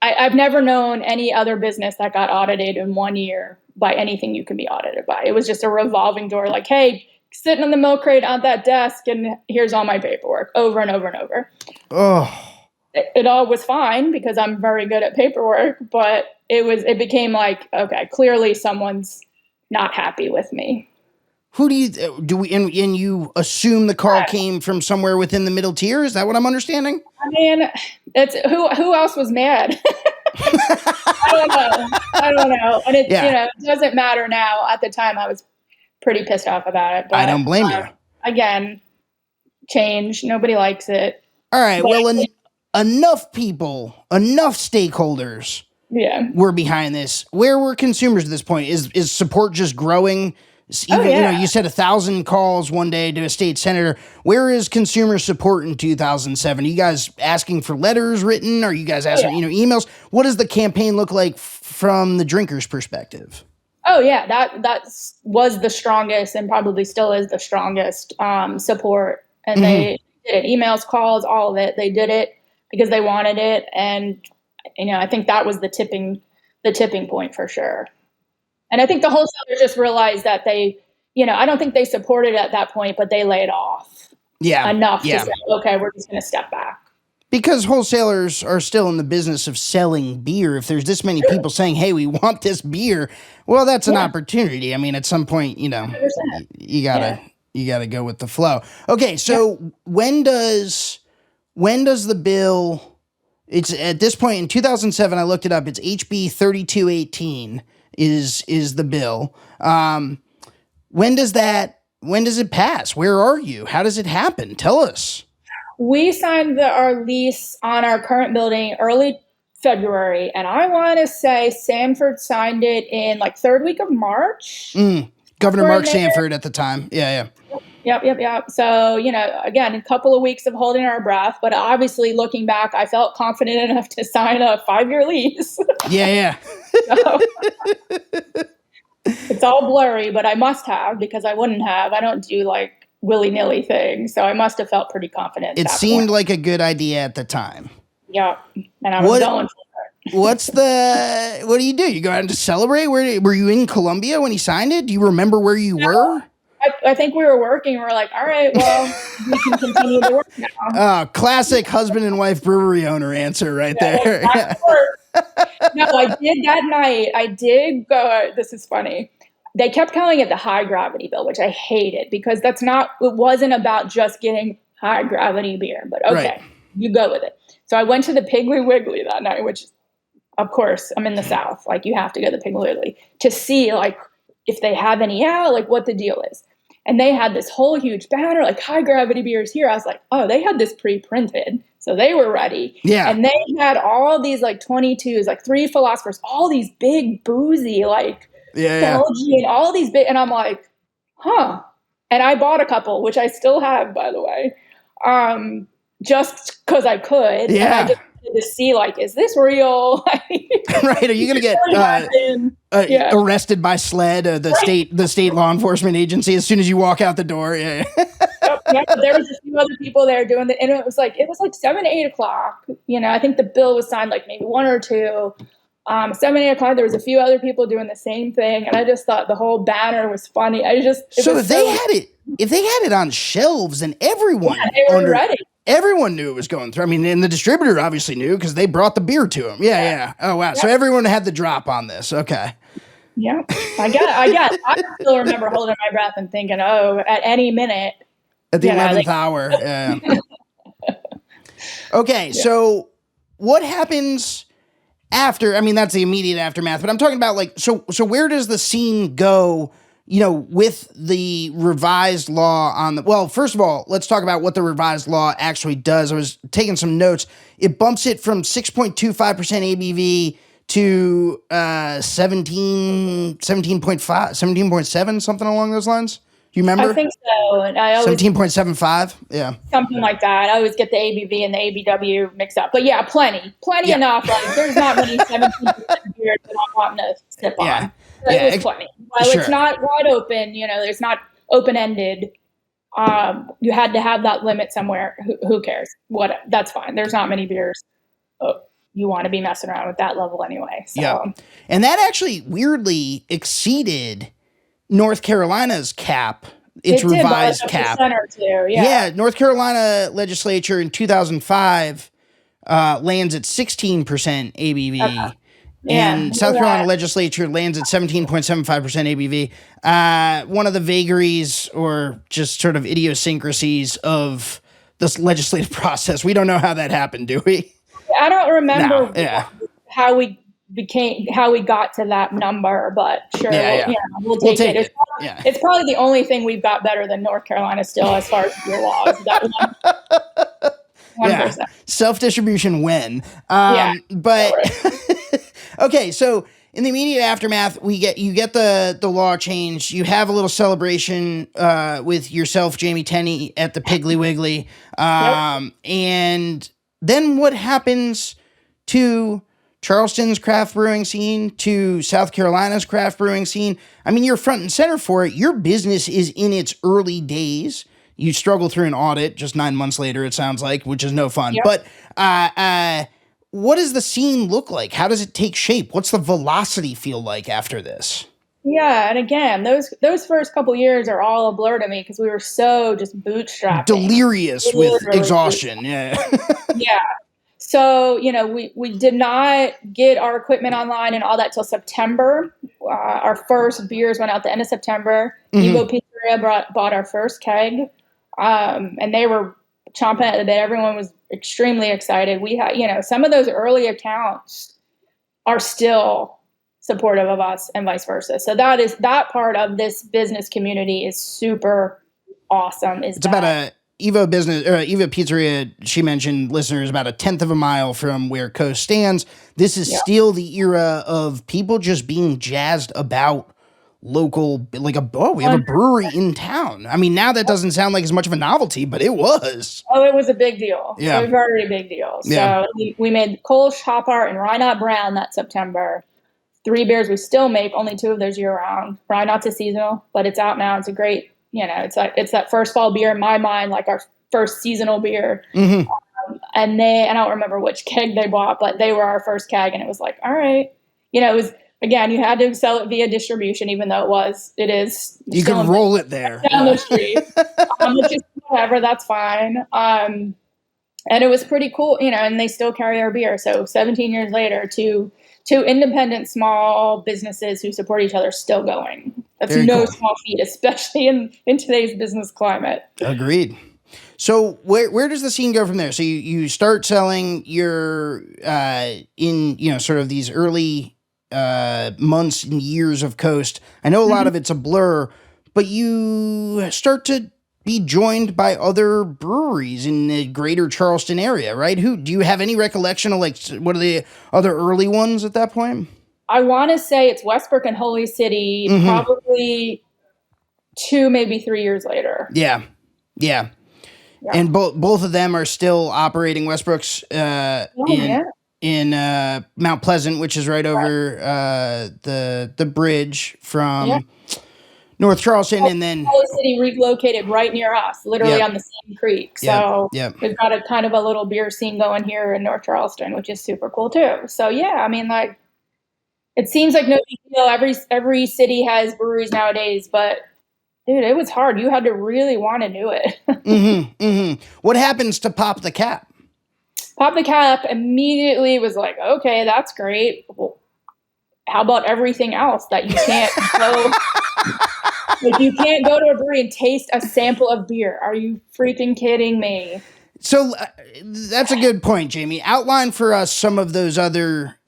I've never known any other business that got audited in 1 year by anything you can be audited by. It was just a revolving door, like, hey, sitting on the milk crate on that desk, and here's all my paperwork, over and over and over. Oh, it all was fine because I'm very good at paperwork, but it became like, okay, clearly someone's not happy with me. Who and you assume the call came from somewhere within the middle tier? Is that what I'm understanding? It's who else was mad? I don't know. And it doesn't matter now. At the time, I was pretty pissed off about it. But, I don't blame you. Again, change. Nobody likes it. All right. Well, enough people, enough stakeholders were behind this. Where were consumers at this point? Is support just growing? You said 1,000 calls one day to a state senator. Where is consumer support in 2007? Are you guys asking for letters written? Are you guys asking, emails? What does the campaign look like from the drinker's perspective? Oh yeah, that was the strongest and probably still is the strongest support. And they did it, emails, calls, all of it. They did it because they wanted it, and I think that was the tipping point for sure. And I think the wholesalers just realized that they, I don't think they supported at that point, but they laid off enough to say, okay, we're just going to step back. Because wholesalers are still in the business of selling beer. If there's this many people saying, hey, we want this beer, well, that's an opportunity. At some point, you gotta go with the flow. Okay, so when does the bill? It's at this point in 2007. I looked it up. It's HB 3218 is the bill. When does it pass? Where are you? How does it happen? Tell us. We signed our lease on our current building early February, and I want to say Sanford signed it in like third week of March. Governor Mark Sanford at the time. Yeah. Yep. So, again, a couple of weeks of holding our breath, but obviously looking back, I felt confident enough to sign a 5-year lease. Yeah. So, it's all blurry, but I must have, because I wouldn't have. I don't do like willy-nilly things. So I must have felt pretty confident. It seemed like a good idea at the time. Yeah. And I was going for it. What do? You go out to celebrate? Were you in Colombia when he signed it? Do you remember where you were? I think we were working. We're like, all right, well, we can continue to work now. Classic husband and wife brewery owner answer right there. No, I did that night. I did go. This is funny. They kept calling it the high gravity bill, which I hated, because it wasn't about just getting high gravity beer, but okay, right. You go with it. So I went to the Piggly Wiggly that night, which, of course, I'm in the South. Like, you have to go to the Piggly Wiggly to see, like, if they have any out, like what the deal is. And they had this whole huge banner, like high gravity beers here. I was like, oh, they had this pre-printed. So they were ready. Yeah. And they had all these like 22s, like 3 Philosophers, all these big boozy, like Belgian, all these big. And I'm like, huh. And I bought a couple, which I still have, by the way, just because I could. Yeah. And I just to see, like, is this real? Right? Are you going to get arrested by SLED, the state law enforcement agency, as soon as you walk out the door? Yeah. But there was a few other people there doing it, and it was like 7, 8 o'clock. I think the bill was signed like maybe 1 or 2. 7, 8 o'clock. There was a few other people doing the same thing, and I just thought the whole banner was funny. If they had it on shelves, and everyone they were ready. Everyone knew it was going through. I mean, and the distributor obviously knew because they brought the beer to him. Yeah. Oh, wow. Yep. So everyone had the drop on this. Okay. Yeah. I still remember holding my breath and thinking, oh, at any minute. At the 11th hour. Yeah. Okay. Yeah. So what happens after? I mean, that's the immediate aftermath, but I'm talking about so where does the scene go? With the revised law first of all, let's talk about what the revised law actually does. I was taking some notes. It bumps it from 6.25% ABV to 17.5, 17.7, something along those lines. Do you remember? I think so. And 17.75. Yeah. Something like that. I always get the ABV and the ABW mixed up. But yeah, plenty enough. Like, there's not many 17% beers that I'm wanting to sip on. So it was plenty. Well, sure. It's not wide open, there's not open-ended. You had to have that limit somewhere. Who cares? That's fine. There's not many beers. You want to be messing around with that level anyway. So. Yeah. And that actually weirdly exceeded North Carolina's cap, its revised cap. Yeah, North Carolina legislature in 2005 lands at 16% ABV. And South Carolina legislature lands at 17.75% ABV. One of the vagaries or just sort of idiosyncrasies of this legislative process. We don't know how that happened, do we? I don't remember how we got to that number, but sure, we'll take it. It's probably the only thing we've got better than North Carolina still as far as beer laws. That 1%. Self-distribution when. But okay, so in the immediate aftermath, you get the law change. You have a little celebration with yourself, Jamie Tenny, at the Piggly Wiggly. And then what happens to Charleston's craft brewing scene, to South Carolina's craft brewing scene? I mean, you're front and center for it. Your business is in its early days. You struggle through an audit just 9 months later, it sounds like, which is no fun. Yep. But what does the scene look like? How does it take shape? What's the velocity feel like after this? Yeah, and again, those first couple years are all a blur to me because we were so just bootstrapping. Delirious with exhaustion. Yeah. Yeah. So, we did not get our equipment online and all that till September. Our first beers went out the end of September. Evo Pizzeria area bought our first keg, and they were chomping at the bit. Everyone was extremely excited. We had, some of those early accounts are still supportive of us and vice versa. So that part of this business community is super awesome. It's about a Evo Pizzeria. She mentioned, listeners, about 1/10 of a mile from where Coast stands. This is still the era of people just being jazzed about local, we have a brewery in town. I mean, now that doesn't sound like as much of a novelty, but it was. Oh, it was a big deal. Yeah. It was a very big deal. So we made Kolsch, Hop Art, and Rye Not Brown that September. 3 beers we still make, only 2 of those year round. Rye Not's a seasonal, but it's out now. It's a great, it's that first fall beer in my mind, like our first seasonal beer. Mm-hmm. And I don't remember which keg they bought, but they were our first keg, and it was like, all right. It was, again, you had to sell it via distribution, even though it is. You could roll it there. Down the street. Which is whatever, that's fine. And it was pretty cool, and they still carry our beer. So 17 years later, two independent small businesses who support each other still going. That's very cool. Small feat, especially in today's business climate. Agreed. So where does the scene go from there? So you start selling your in sort of these early months and years of Coast. I know a lot of it's a blur, but you start to be joined by other breweries in the greater Charleston area, right? Do you have any recollection of what are the other early ones at that point? I want to say it's Westbrook and Holy City, probably 2, maybe 3 years later. Yeah. And both of them are still operating. Westbrook's in Mount Pleasant, which is right over the bridge from North Charleston, and then Holy City relocated right near us, literally on the same creek. So we've got a kind of a little beer scene going here in North Charleston, which is super cool too. So I mean, it seems like no big deal. Every city has breweries nowadays, but dude, it was hard. You had to really want to do it. What happens to Pop the Cap? Pop the Cap immediately was like, okay, that's great. Well, how about everything else that you can't go? You can't go to a brewery and taste a sample of beer. Are you freaking kidding me? So that's a good point, Jamie. Outline for us some of those other,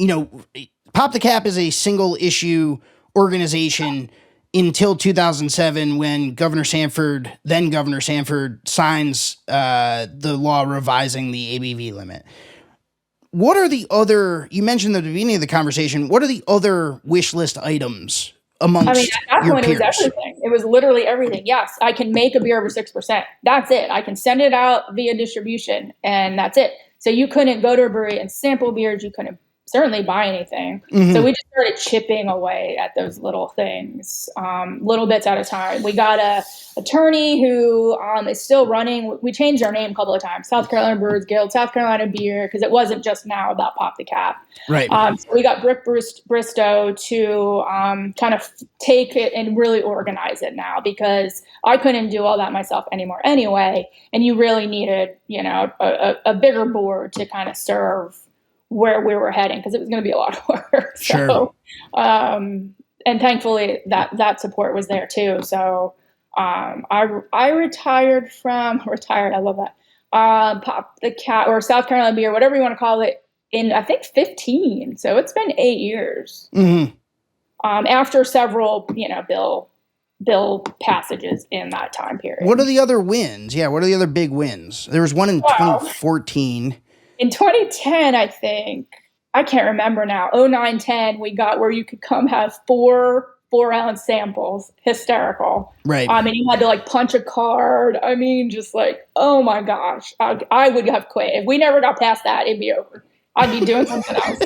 Pop the Cap is a single issue organization until 2007, when then Governor Sanford signs the law revising the ABV limit. What are the other, you mentioned at the beginning of the conversation, what are the other wish list items amongst your peers? At that point, it was everything. It was literally everything. Yes, I can make a beer over 6%. That's it. I can send it out via distribution, and that's it. So you couldn't go to a brewery and sample beers. You couldn't certainly buy anything. So we just started chipping away at those little things, little bits at a time. We got a attorney who is still running. We changed our name a couple of times. South Carolina Brewers Guild, South Carolina Beer, because it wasn't just now about Pop the Cap. Right. So we got Brick Bristow to kind of take it and really organize it now, because I couldn't do all that myself anymore anyway. And you really needed, a bigger board to kind of serve where we were heading, because it was going to be a lot of work. Sure. And thankfully that support was there too. So I retired. I love that. Pop the Cap, or South Carolina Beer, whatever you want to call it, in I think 15. So it's been 8 years. After several, bill passages in that time period. What are the other wins? Yeah, what are the other big wins? There was one in 2014. In 2010, I think, I can't remember now, 09-10, we got where you could come have 4-ounce samples. Hysterical. Right. And you had to punch a card. I mean, just oh my gosh, I would have quit. If we never got past that, it'd be over. I'd be doing something else.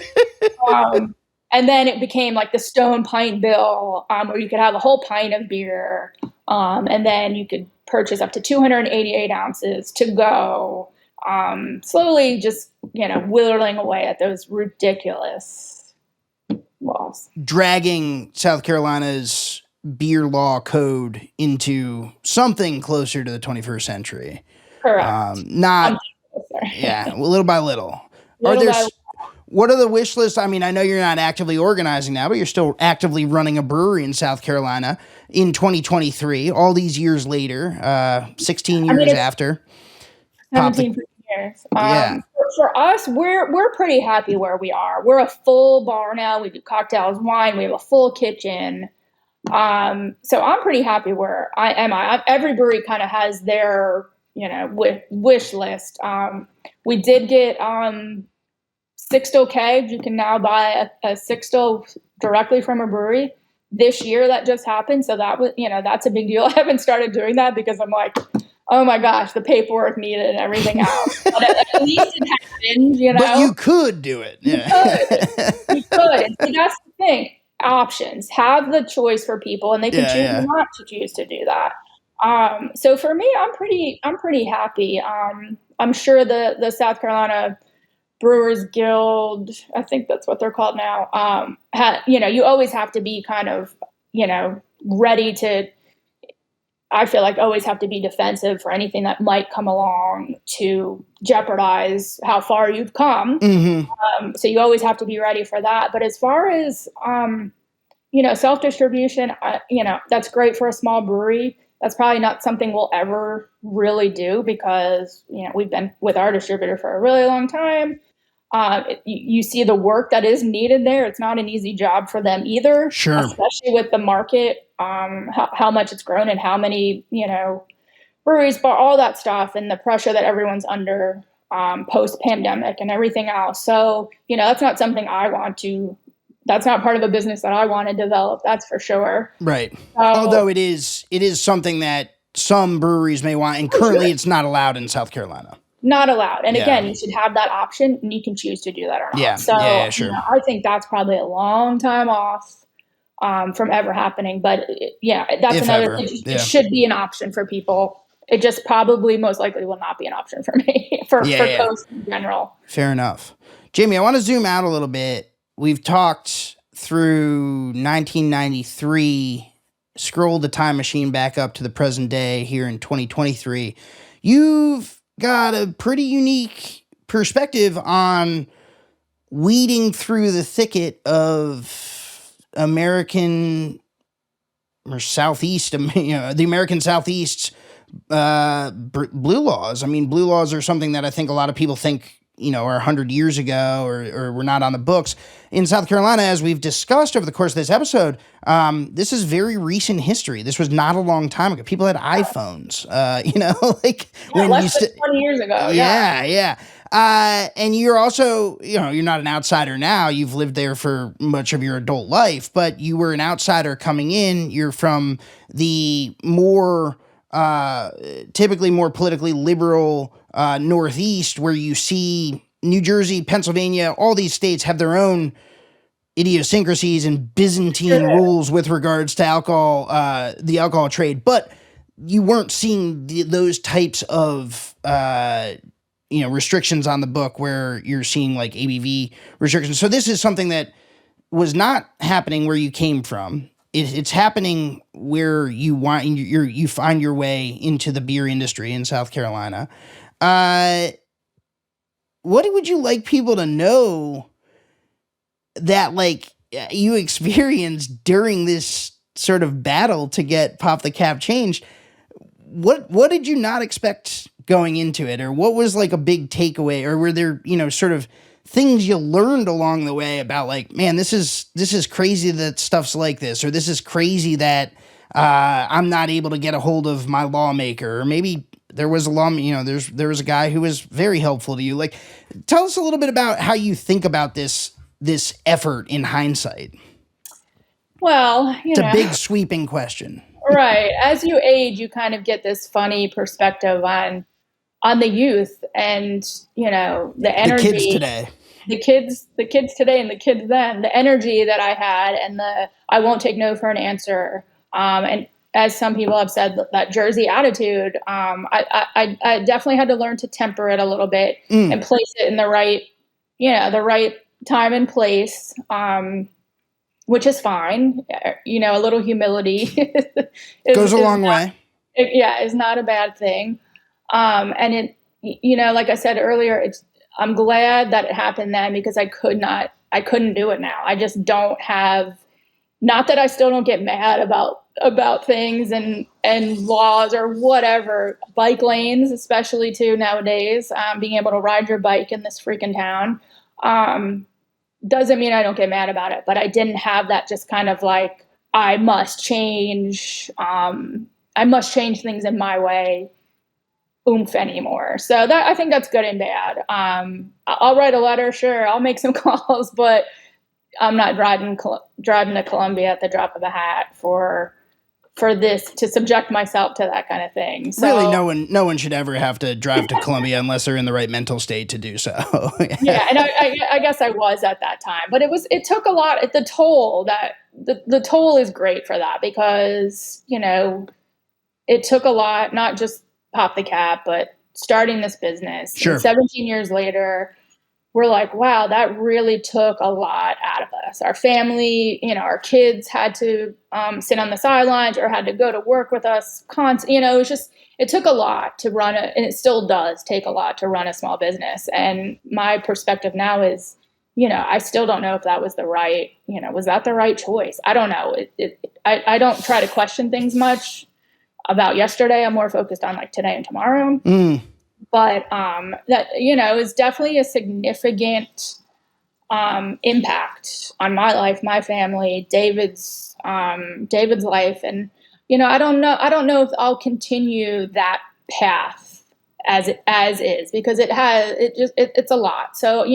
And then it became the stone pint bill, where you could have a whole pint of beer. And then you could purchase up to 288 ounces to go. Slowly just, whittling away at those ridiculous laws. Dragging South Carolina's beer law code into something closer to the 21st century. Correct. Little by little. What are the wish lists? I mean, I know you're not actively organizing now, but you're still actively running a brewery in South Carolina in 2023, all these years later, 16 years after. 17 years. Yeah. For us, we're pretty happy where we are. We're a full bar now. We do cocktails, wine. We have a full kitchen. So I'm pretty happy where I am. Every brewery kind of has their, wish list. We did get six still kegs. You can now buy a six still directly from a brewery. This year that just happened, so that was, that's a big deal. I haven't started doing that because I'm like, oh my gosh, the paperwork needed and everything else. But at least it happened, But you could do it. Yeah. You could. And see, that's the thing. Options. Have the choice for people, and they can choose not to choose to do that. So for me, I'm pretty happy. I'm sure the South Carolina Brewers Guild, I think that's what they're called now. You always have to be kind of, ready to, I feel like always have to be defensive for anything that might come along to jeopardize how far you've come. Mm-hmm. So you always have to be ready for that. But as far as, self-distribution, that's great for a small brewery. That's probably not something we'll ever really do because, we've been with our distributor for a really long time. You see the work that is needed there. It's not an easy job for them either, sure, especially with the market, how much it's grown and how many, breweries, but all that stuff and the pressure that everyone's under post-pandemic and everything else. So, that's not something that's not part of a business that I want to develop. That's for sure. Right. Although it is something that some breweries may want, and currently it's not allowed in South Carolina. Not allowed. And again, you should have that option and you can choose to do that or not. Yeah. So Sure. I think that's probably a long time off from ever happening. But that's if another ever. thing. It should be an option for people. It just probably most likely will not be an option for me for Coast in general. Fair enough. Jamie, I want to zoom out a little bit. We've talked through 1993, scrolled the time machine back up to the present day here in 2023. You've got a pretty unique perspective on weeding through the thicket of American or Southeast, the American Southeast's blue laws. I mean, blue laws are something that I think a lot of people think, are 100 years ago or were not on the books. In South Carolina, as we've discussed over the course of this episode, this is very recent history. This was not a long time ago. People had iPhones, when less than 20 years ago. Yeah. And you're also, you're not an outsider now. You've lived there for much of your adult life, but you were an outsider coming in. You're from the more typically more politically liberal Northeast, where you see New Jersey, Pennsylvania, all these states have their own idiosyncrasies and Byzantine rules with regards to alcohol, the alcohol trade. But you weren't seeing those types of restrictions on the book where you're seeing like ABV restrictions. So this is something that was not happening where you came from. It's happening where you find your way into the beer industry in South Carolina. What would you like people to know that you experienced during this sort of battle to get Pop the Cap changed? What did you not expect going into it, or what was like a big takeaway, or were there sort of things you learned along the way about man, this is crazy that stuff's like this, or this is crazy that I'm not able to get a hold of my lawmaker, or maybe there was there was a guy who was very helpful to you. Tell us a little bit about how you think about this effort in hindsight. Well, it's a big sweeping question. Right. As you age, you kind of get this funny perspective on the youth and, the energy. The kids today. The kids today and the kids then, the energy that I had and I won't take no for an answer. And as some people have said, that Jersey attitude, I definitely had to learn to temper it a little bit and place it in the right time and place, which is fine. A little humility goes a long way. Is not a bad thing. And it, like I said earlier, I'm glad that it happened then, because I couldn't do it now. I just don't have, not that I still don't get mad about things and laws or whatever, bike lanes, especially too nowadays, being able to ride your bike in this freaking town, doesn't mean I don't get mad about it, but I didn't have that just kind of like, I must change things in my way oomph anymore. So that, I think that's good and bad. I'll write a letter, sure, I'll make some calls, but I'm not driving to Columbia at the drop of a hat for this, to subject myself to that kind of thing. So, really, no one should ever have to drive to Columbia unless they're in the right mental state to do so. Yeah, and I guess I was at that time, but it took a lot. The toll is great for that, because it took a lot, not just Pop the Cap, but starting this business. Sure. And 17 years later, we're like, wow, that really took a lot out of us. Our family, our kids had to sit on the sidelines or had to go to work with us it took a lot to run and it still does take a lot to run a small business. And my perspective now is, I still don't know if that was was that the right choice? I don't know. I don't try to question things much about yesterday. I'm more focused on like today and tomorrow. But that is definitely a significant impact on my life, my family, David's life, and I don't know if I'll continue that path as is, because it's a lot. So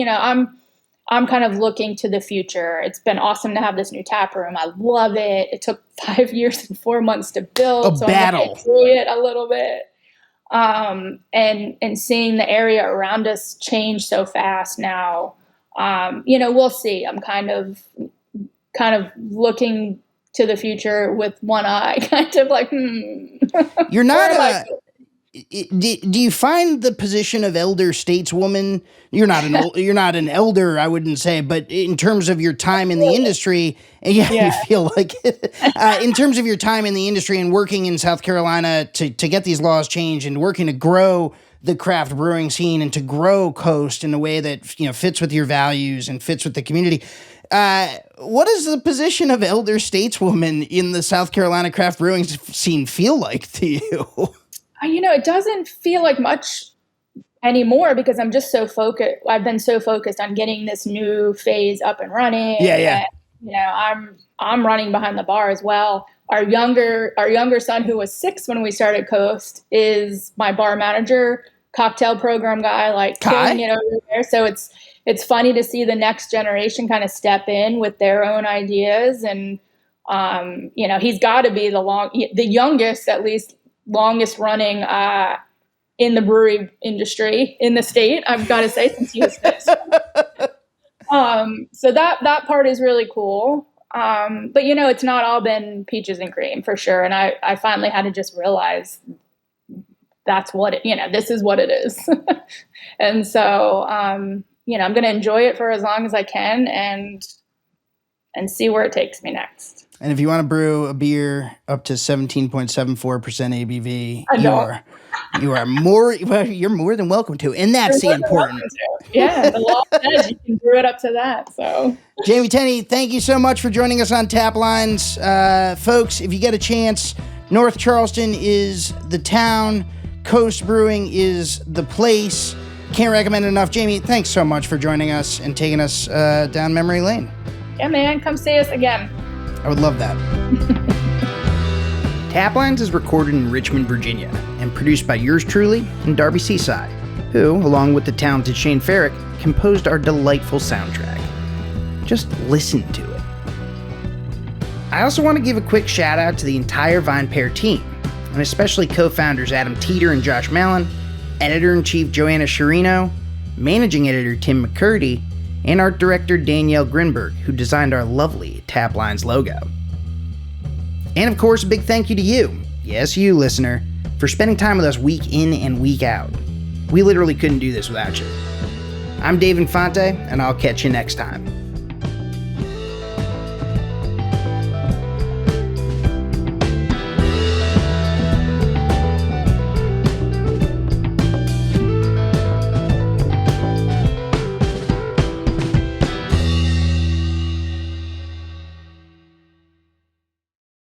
I'm kind of looking to the future. It's been awesome to have this new tap room. I love it. It took 5 years and 4 months to build. So battle. I'm going to enjoy it a little bit. And seeing the area around us change so fast now, we'll see. I'm kind of looking to the future with one eye, kind of like, You're not do you find the position of elder stateswoman? You're not an elder, I wouldn't say, but in terms of your time in the industry, you feel like in terms of your time in the industry and working in South Carolina to get these laws changed and working to grow the craft brewing scene and to grow Coast in a way that fits with your values and fits with the community. What does the position of elder stateswoman in the South Carolina craft brewing scene feel like to you? It doesn't feel like much anymore, because I'm just so focused. I've been so focused on getting this new phase up and running. Yeah. And, I'm running behind the bar as well. Our younger son, who was 6 when we started Coast, is my bar manager, cocktail program guy, like killing it over there. So it's funny to see the next generation kind of step in with their own ideas. And, he's got to be the youngest, at least, longest running in the brewery industry in the state, I've got to say, since he was 6. So that part is really cool. But it's not all been peaches and cream, for sure. And I finally had to just realize that's what this is what it is. And so I'm going to enjoy it for as long as I can and see where it takes me next. And if you want to brew a beer up to 17.74% ABV, you're more than welcome to. And that's the important. Yeah, the law says you can brew it up to that. So, Jamie Tenny, thank you so much for joining us on Taplines. Folks, if you get a chance, North Charleston is the town. Coast Brewing is the place. Can't recommend it enough. Jamie, thanks so much for joining us and taking us down memory lane. Yeah, man, come see us again. I would love that. Taplines is recorded in Richmond, Virginia, and produced by yours truly and Darby Seaside, who, along with the talented Shane Farrick, composed our delightful soundtrack. Just listen to it. I also want to give a quick shout out to the entire VinePair team, and especially co-founders Adam Teeter and Josh Mallon, editor-in-chief Joanna Sherino, managing editor Tim McCurdy, and art director Danielle Grinberg, who designed our lovely Taplines logo. And of course, a big thank you to you, yes, you listener, for spending time with us week in and week out. We literally couldn't do this without you. I'm Dave Infante, and I'll catch you next time.